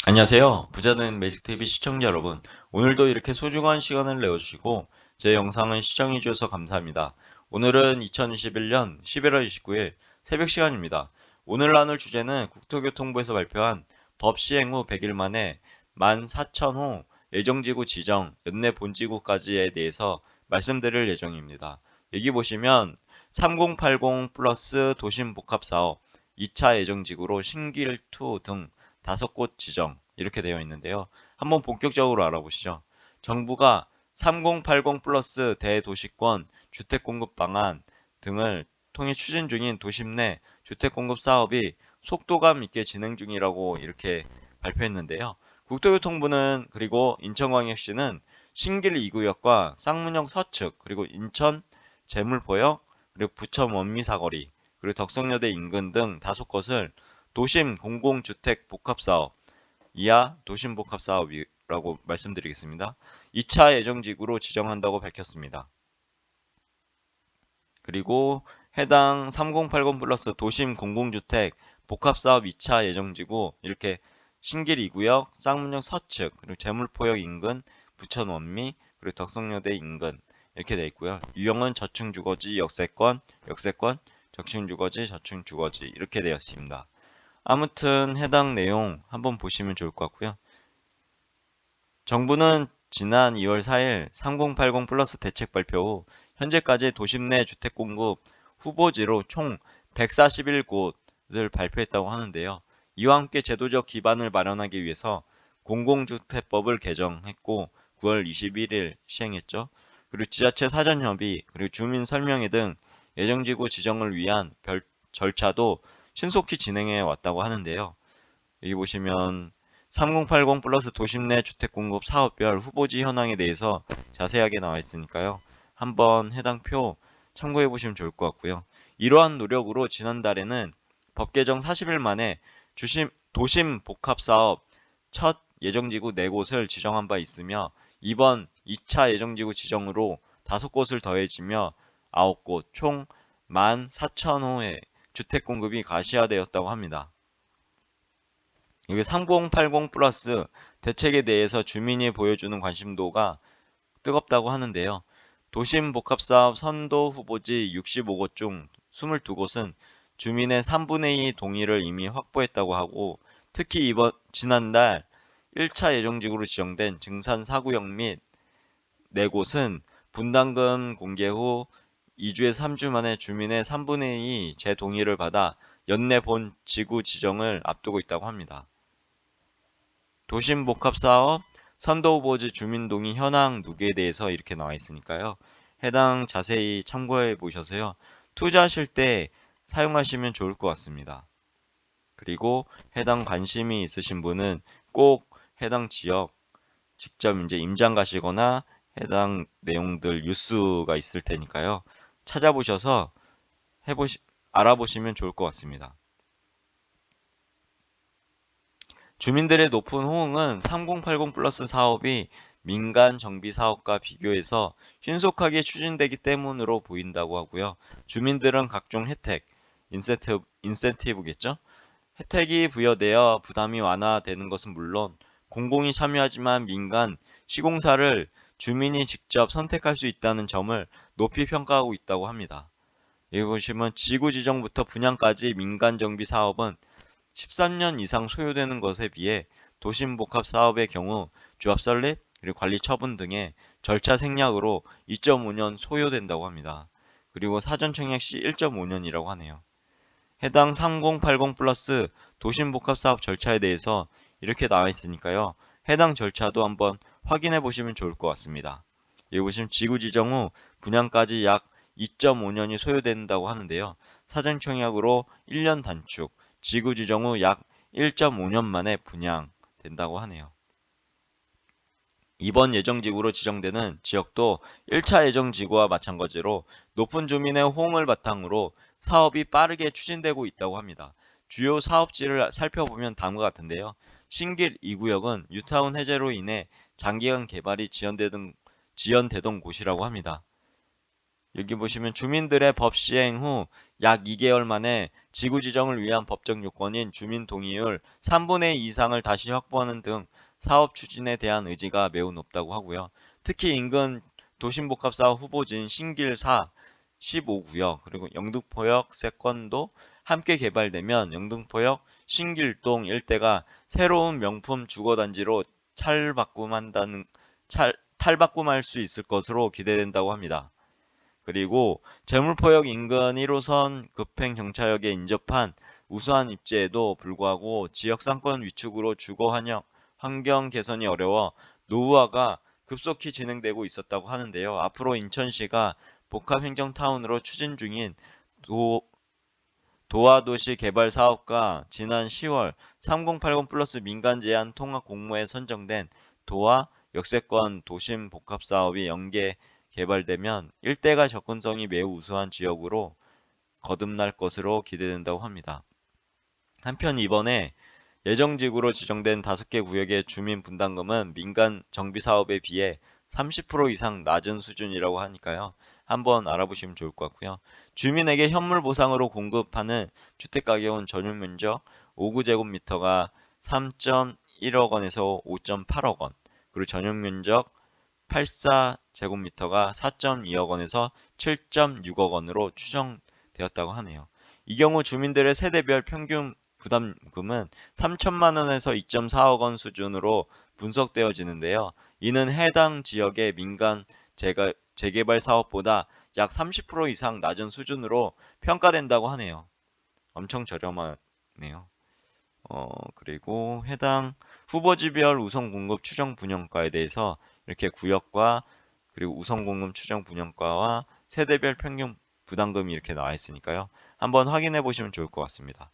안녕하세요. 부자는 매직TV 시청자 여러분. 오늘도 이렇게 소중한 시간을 내어주시고 제 영상을 시청해주셔서 감사합니다. 오늘은 2021년 11월 29일 새벽 시간입니다. 오늘 나눌 주제는 국토교통부에서 발표한 법 시행 후 100일 만에 14,000호 예정지구 지정, 연내 본지구까지에 대해서 말씀드릴 예정입니다. 여기 보시면 3080 플러스 도심복합사업 2차 예정지구로 신길투 등 5곳 지정 이렇게 되어 있는데요. 한번 본격적으로 알아보시죠. 정부가 3080 플러스 대도시권 주택공급 방안 등을 통해 추진 중인 도심 내 주택공급 사업이 속도감 있게 진행 중이라고 이렇게 발표했는데요. 국토교통부는 그리고 인천광역시는 신길 2구역과 쌍문역 서측 그리고 인천 제물포역 그리고 부천 원미사거리 그리고 덕성여대 인근 등 5곳을 도심 공공주택 복합사업, 이하 도심복합사업이라고 말씀드리겠습니다. 2차 예정지구로 지정한다고 밝혔습니다. 그리고 해당 3080 플러스 도심 공공주택 복합사업 2차 예정지구 이렇게 신길 2구역, 쌍문역 서측, 그리고 제물포역 인근, 부천 원미, 그리고 덕성여대 인근 이렇게 되어 있고요. 유형은 저층주거지, 역세권, 저층주거지, 저층주거지 이렇게 되어 있습니다. 아무튼 해당 내용 한번 보시면 좋을 것 같고요. 정부는 지난 2월 4일 3080 플러스 대책 발표 후 현재까지 도심 내 주택 공급 후보지로 총 141곳을 발표했다고 하는데요. 이와 함께 제도적 기반을 마련하기 위해서 공공주택법을 개정했고 9월 21일 시행했죠. 그리고 지자체 사전협의, 그리고 주민설명회 등 예정지구 지정을 위한 절차도 신속히 진행해 왔다고 하는데요. 여기 보시면 3080 플러스 도심 내 주택 공급 사업별 후보지 현황에 대해서 자세하게 나와 있으니까요. 한번 해당 표 참고해 보시면 좋을 것 같고요. 이러한 노력으로 지난달에는 법 개정 40일 만에 도심 복합 사업 첫 예정지구 4곳을 지정한 바 있으며 이번 2차 예정지구 지정으로 5곳을 더해지며 9곳 총 14,000호의 주택 공급이 가시화되었다고 합니다. 이게 3080 플러스 대책에 대해서 주민이 보여주는 관심도가 뜨겁다고 하는데요. 도심 복합사업 선도 후보지 65곳 중 22곳은 주민의 3분의 2 동의를 이미 확보했다고 하고 특히 지난달 1차 예정지구로 지정된 증산 4구역 및 4곳은 분담금 공개 후 2주에서 3주 만에 주민의 3분의 2 재동의를 받아 연내 본 지구 지정을 앞두고 있다고 합니다. 도심복합사업 선도후보지 주민동의 현황 누계에 대해서 이렇게 나와 있으니까요. 해당 자세히 참고해 보셔서요. 투자하실 때 사용하시면 좋을 것 같습니다. 그리고 해당 관심이 있으신 분은 꼭 해당 지역 직접 이제 임장 가시거나 해당 내용들 뉴스가 있을 테니까요. 찾아보셔서 알아보시면 좋을 것 같습니다. 주민들의 높은 호응은 3080 플러스 사업이 민간 정비 사업과 비교해서 신속하게 추진되기 때문으로 보인다고 하고요. 주민들은 각종 혜택, 인센티브겠죠? 혜택이 부여되어 부담이 완화되는 것은 물론 공공이 참여하지만 민간 시공사를 주민이 직접 선택할 수 있다는 점을 높이 평가하고 있다고 합니다. 여기 보시면 지구 지정부터 분양까지 민간 정비 사업은 13년 이상 소요되는 것에 비해 도심복합 사업의 경우 조합 설립, 그리고 관리 처분 등의 절차 생략으로 2.5년 소요된다고 합니다. 그리고 사전 청약 시 1.5년이라고 하네요. 해당 3080 플러스 도심복합 사업 절차에 대해서 이렇게 나와 있으니까요. 해당 절차도 한번 확인해 보시면 좋을 것 같습니다. 여기 보시면 지구 지정 후 분양까지 약 2.5년이 소요된다고 하는데요. 사전 청약으로 1년 단축, 지구 지정 후 약 1.5년 만에 분양된다고 하네요. 이번 예정지구로 지정되는 지역도 1차 예정지구와 마찬가지로 높은 주민의 호응을 바탕으로 사업이 빠르게 추진되고 있다고 합니다. 주요 사업지를 살펴보면 다음과 같은데요. 신길 2구역은 뉴타운 해제로 인해 장기간 개발이 지연되던 곳이라고 합니다. 여기 보시면 주민들의 법 시행 후 약 2개월 만에 지구 지정을 위한 법적 요건인 주민 동의율 3분의 2 이상을 다시 확보하는 등 사업 추진에 대한 의지가 매우 높다고 하고요. 특히 인근 도심복합사업 후보지인 신길 4, 15구역 그리고 영등포역 세권도 함께 개발되면 영등포역 신길동 일대가 새로운 명품 주거단지로 탈바꿈할 수 있을 것으로 기대된다고 합니다. 그리고 제물포역 인근 1호선 급행정차역에 인접한 우수한 입지에도 불구하고 지역 상권 위축으로 주거 환경 개선이 어려워 노후화가 급속히 진행되고 있었다고 하는데요. 앞으로 인천시가 복합행정타운으로 추진 중인 도화도시 개발 사업과 지난 10월 3080 플러스 민간 제안 통합 공모에 선정된 도화 역세권 도심 복합 사업이 연계 개발되면 일대가 접근성이 매우 우수한 지역으로 거듭날 것으로 기대된다고 합니다. 한편 이번에 예정지구로 지정된 5개 구역의 주민 분담금은 민간 정비 사업에 비해 30% 이상 낮은 수준이라고 하니까요. 한번 알아보시면 좋을 것 같고요. 주민에게 현물 보상으로 공급하는 주택가격은 전용 면적 5구제곱미터가 3.1억 원에서 5.8억 원, 그리고 전용 면적 84제곱미터가 4.2억 원에서 7.6억 원으로 추정되었다고 하네요. 이 경우 주민들의 세대별 평균 부담금은 3천만 원에서 2.4억 원 수준으로 분석되어지는데요. 이는 해당 지역의 민간 재개발 사업보다 약 30% 이상 낮은 수준으로 평가된다고 하네요. 엄청 저렴하네요. 그리고 해당 후보지별 우선 공급 추정 분양가에 대해서 이렇게 구역과 그리고 우선 공급 추정 분양가와 세대별 평균 부담금이 이렇게 나와 있으니까요. 한번 확인해 보시면 좋을 것 같습니다.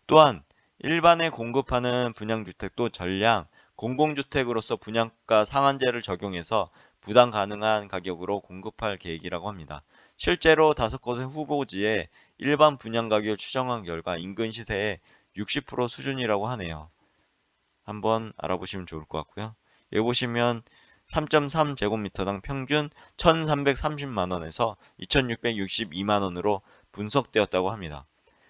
또한 일반에 공급하는 분양주택도 전량 공공주택으로서 분양가 상한제를 적용해서 부담 가능한 가격으로 공급할 계획이라고 합니다. 실제로 5곳의 후보지에 일반 분양 가격을 추정한 결과 인근 시세의 60% 수준이라고 하네요. 한번 알아보시면 좋을 것 같고요. 여기 보시면 3.3제곱미터당 평균 1,330만원에서 2,662만원으로 분석되었다고 합니다.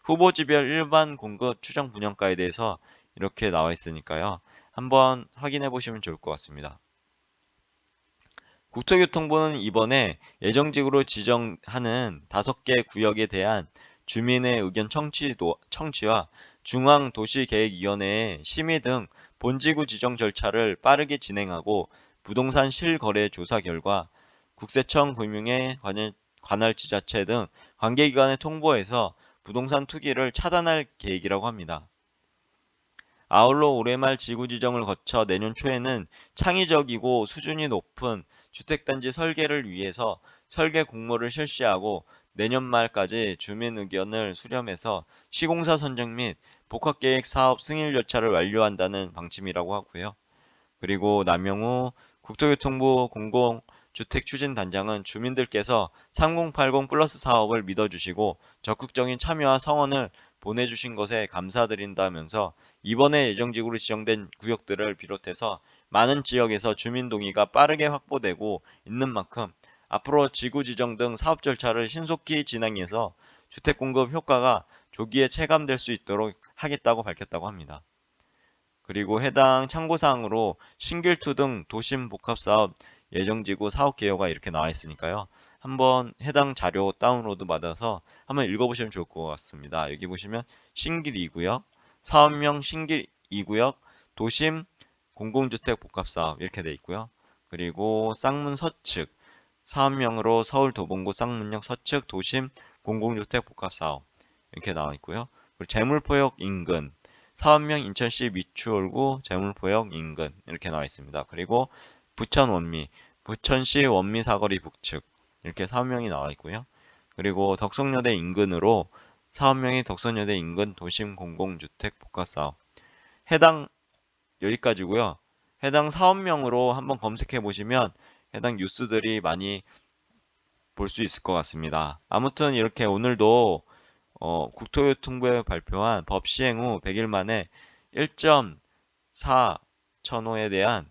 후보지별 일반 공급 추정 분양가에 대해서 이렇게 나와 있으니까요. 한번 확인해 보시면 좋을 것 같습니다. 국토교통부는 이번에 예정지구로 지정하는 5개 구역에 대한 주민의 의견 청취와 중앙도시계획위원회의 심의 등 본지구 지정 절차를 빠르게 진행하고 부동산 실거래 조사 결과 국세청 금융위 관할 지자체 등 관계기관에 통보해서 부동산 투기를 차단할 계획이라고 합니다. 아울러 올해 말 지구 지정을 거쳐 내년 초에는 창의적이고 수준이 높은 주택단지 설계를 위해서 설계 공모를 실시하고 내년 말까지 주민 의견을 수렴해서 시공사 선정 및 복합계획 사업 승인 절차를 완료한다는 방침이라고 하고요. 그리고 남영우 국토교통부 공공주택추진단장은 주민들께서 3080 플러스 사업을 믿어주시고 적극적인 참여와 성원을 보내주신 것에 감사드린다면서 이번에 예정지구로 지정된 구역들을 비롯해서 많은 지역에서 주민 동의가 빠르게 확보되고 있는 만큼 앞으로 지구 지정 등 사업 절차를 신속히 진행해서 주택 공급 효과가 조기에 체감될 수 있도록 하겠다고 밝혔다고 합니다. 그리고 해당 참고사항으로 신길투 등 도심 복합사업 예정지구 사업 개요가 이렇게 나와 있으니까요. 한번 해당 자료 다운로드 받아서 한번 읽어보시면 좋을 것 같습니다. 여기 보시면 신길 2구역, 사업명 신길 2구역, 도심 공공주택 복합사업 이렇게 돼 있고요. 그리고 쌍문 서측, 사업명으로 서울 도봉구 쌍문역 서측 도심 공공주택 복합사업 이렇게 나와 있고요. 그리고 제물포역 인근, 사업명 인천시 미추홀구 제물포역 인근 이렇게 나와 있습니다. 그리고 부천 원미, 부천시 원미 사거리 북측 이렇게 사업명이 나와 있고요. 그리고 덕성여대 인근으로 사업명이 덕성여대 인근 도심 공공주택 복합사업. 해당 여기까지고요. 해당 사업명으로 한번 검색해 보시면 해당 뉴스들이 많이 볼 수 있을 것 같습니다. 아무튼 이렇게 오늘도 국토교통부에 발표한 법 시행 후 100일 만에 1.4천호에 대한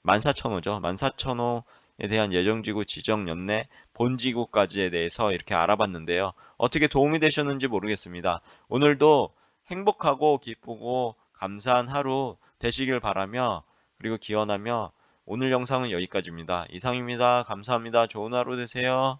14,000호죠. 14,000호에 대한 예정지구 지정 연내 본지구까지에 대해서 이렇게 알아봤는데요. 어떻게 도움이 되셨는지 모르겠습니다. 오늘도 행복하고 기쁘고 감사한 하루 되시길 바라며 그리고 기원하며 오늘 영상은 여기까지입니다. 이상입니다. 감사합니다. 좋은 하루 되세요.